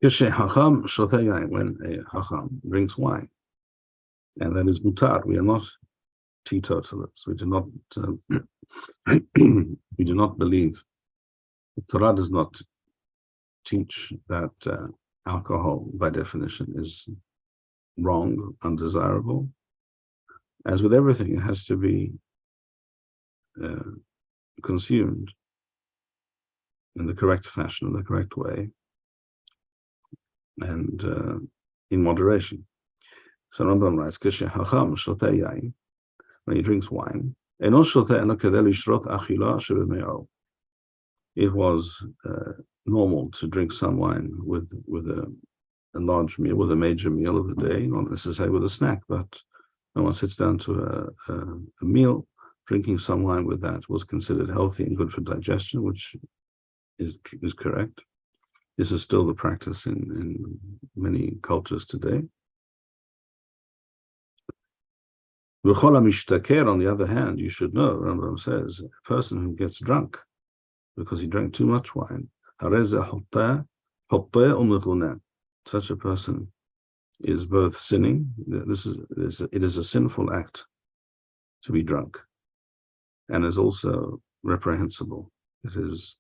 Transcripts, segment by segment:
When a hacham drinks wine, and that is mutar. We are not teetotalers. We do not we do not believe. The Torah does not teach that alcohol, by definition, is wrong, undesirable. As with everything, it has to be consumed in the correct fashion, in the correct way, and in moderation. So Rambam writes, when he drinks wine, it was normal to drink some wine with a large meal, with a major meal of the day, not necessarily with a snack, but when one sits down to a meal, drinking some wine with that was considered healthy and good for digestion, which is correct. This is still the practice in many cultures today. On the other hand, you should know, Rambam says, a person who gets drunk because he drank too much wine, such a person is both sinning. It is a sinful act to be drunk, and is also reprehensible. It is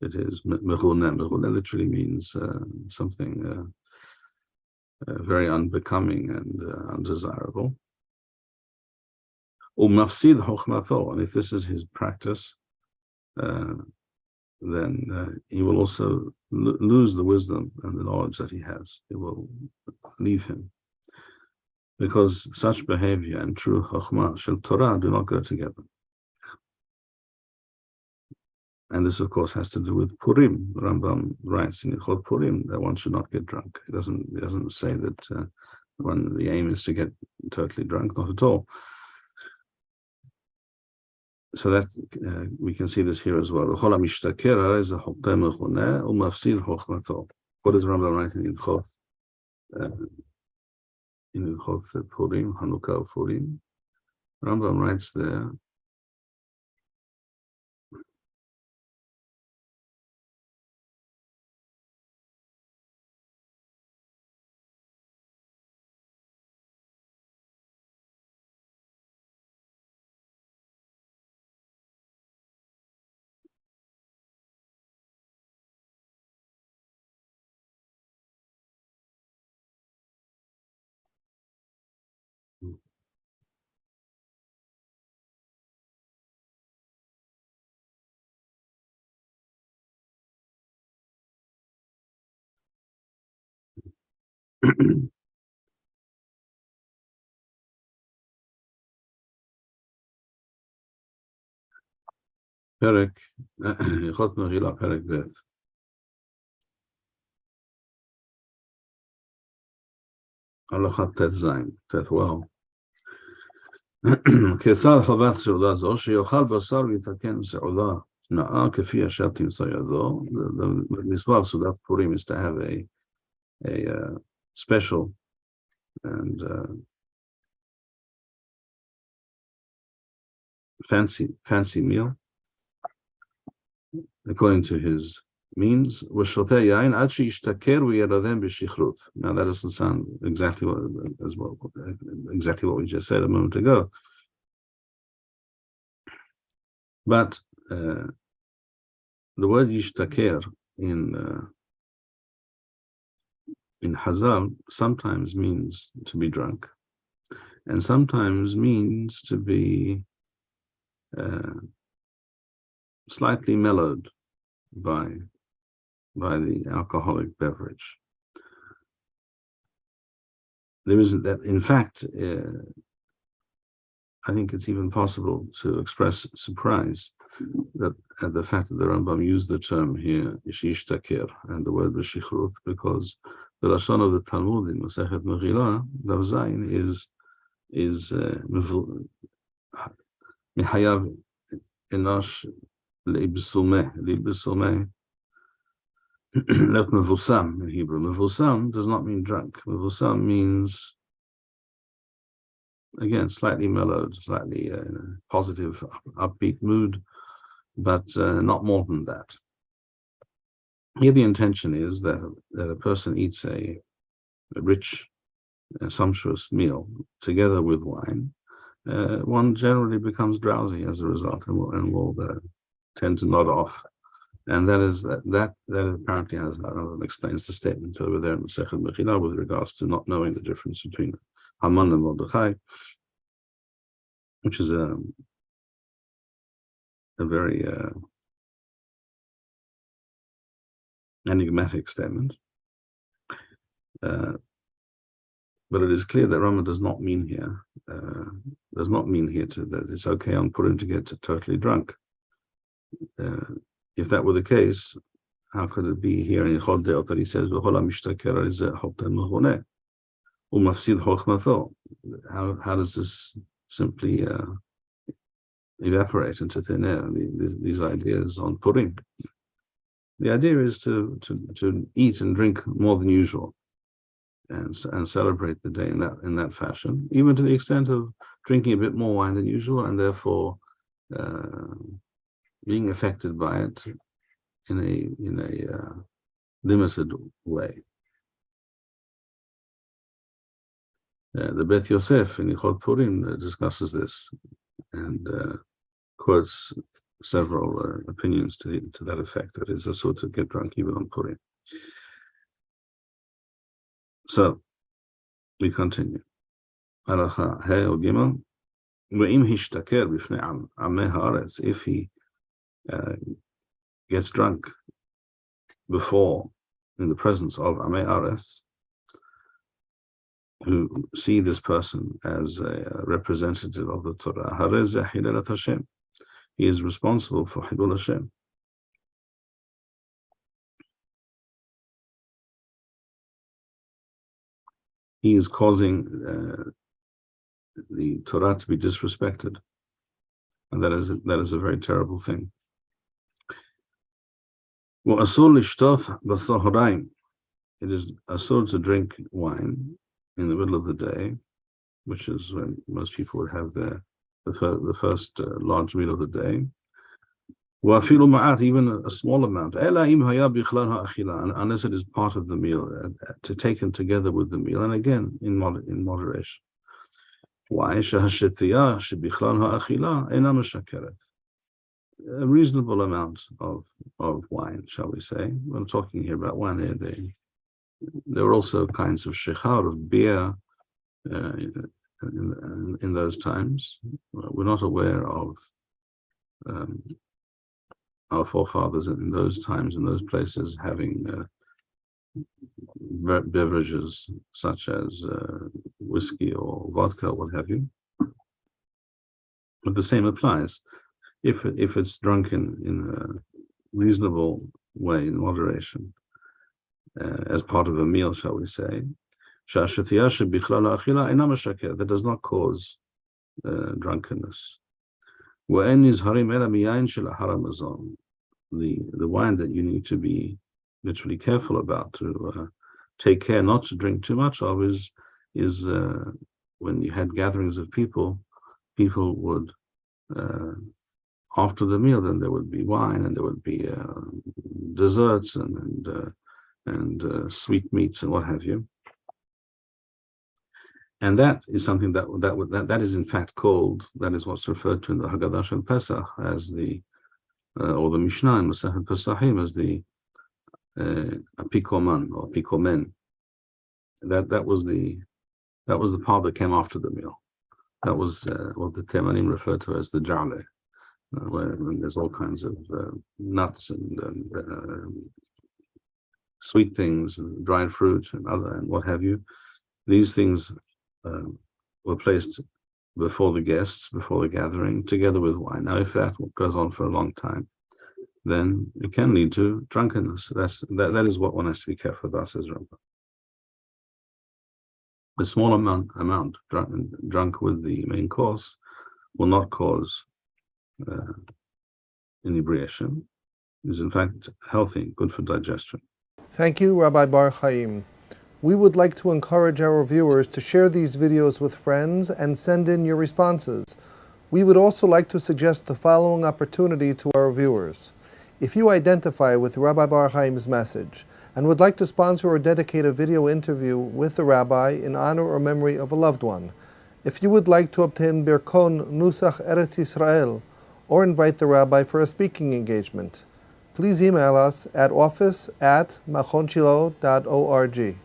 mechuneh. Mechuneh literally means something very unbecoming and undesirable. Umafsid chokhmato, and if this is his practice, then he will also lose the wisdom and the knowledge that he has. It will leave him, because such behavior and true chokhmah shel Torah do not go together. And this, of course, has to do with Purim. Rambam writes in Ilchot Purim that one should not get drunk. It doesn't say that the aim is to get totally drunk, not at all. So that we can see this here as well. What does Rambam write in Ilchot Purim, Hanukkah Purim? Rambam writes there, Perek, Ilchot Mechila, Perek Bet. Halachat Tet Zayin, Tet Wow. כיצד חובת סעודה זו, שיאכל בשר ויתקן סעודה נאה כפי אשר תמצא ידו. The mitzvah of Seudat Purim is to have a special and fancy meal according to his means. Now that doesn't sound exactly what we just said a moment ago, but the word yishtaker in Hazal sometimes means to be drunk, and sometimes means to be slightly mellowed by the alcoholic beverage. There isn't that. In fact, I think it's even possible to express surprise that at the fact that the Rambam used the term here, yishtaker, and the word b'shichrut, because the Lashon of the Talmud in Masechet Megillah, Daf Zayin, is mihayav enosh leibsumeh. Left mevusam in Hebrew. Mevusam does not mean drunk. Mevusam means, again, slightly mellowed, slightly positive, upbeat mood, but not more than that. Here the intention is that a person eats a rich, sumptuous meal together with wine. One generally becomes drowsy as a result, and will tend to nod off. And that apparently has explains the statement over there in Masechet Mechila with regards to not knowing the difference between Haman and Mordechai, which is a very enigmatic statement. But it is clear that Rama does not mean here that it's okay on Purim to get totally drunk. If that were the case, how could it be here in Chol Deot that he says, how does this simply evaporate into thin air, these ideas on Purim? The idea is to eat and drink more than usual, and celebrate the day in that fashion, even to the extent of drinking a bit more wine than usual, and therefore being affected by it in a limited way. The Beth Yosef in Yichot Purim discusses this and quotes several opinions to that effect. That is a sort of get drunk even on Purim. So we continue. Halacha He or Gimel. If he gets drunk before, in the presence of Amei Aretz, who see this person as a representative of the Torah, he is responsible for Hilul Hashem. He is causing the Torah to be disrespected, and that is a very terrible thing. It is asur to drink wine in the middle of the day, which is when most people would have the first large meal of the day. Even a small amount, unless it is part of the meal, to taken together with the meal, and again in moderation. Why? A reasonable amount of wine, shall we say? We're talking here about wine. There were also kinds of shechar, of beer, in those times. We're not aware of our forefathers in those times, in those places, having beverages such as whiskey or vodka, what have you. But the same applies. If it's drunk in a reasonable way, in moderation, as part of a meal, shall we say, that does not cause drunkenness. The wine that you need to be literally careful about, to take care not to drink too much of, is when you had gatherings of people would, after the meal, then there would be wine, and there would be desserts and sweet meats and what have you. And that is something that is in fact called, that is what's referred to in the Haggadah Shel Pesach as or the Mishnah in Masechet Pesachim as the apikoman or apikomen. That was the part that came after the meal. That was what the Temanim referred to as the jale, where there's all kinds of nuts and sweet things and dried fruit and what have you. These things were placed before the guests, before the gathering, together with wine. Now, if that goes on for a long time, then it can lead to drunkenness. That is what one has to be careful about, says Rambam. A small amount drunk with the main course will not cause inebriation. It is in fact healthy, good for digestion. Thank you, Rabbi Bar-Hayim. We would like to encourage our viewers to share these videos with friends and send in your responses. We would also like to suggest the following opportunity to our viewers. If you identify with Rabbi Bar-Hayim's message and would like to sponsor or dedicate a video interview with the rabbi in honor or memory of a loved one, if you would like to obtain Birkon Nusach Eretz Yisrael or invite the rabbi for a speaking engagement, please email us at office@machonshilo.org.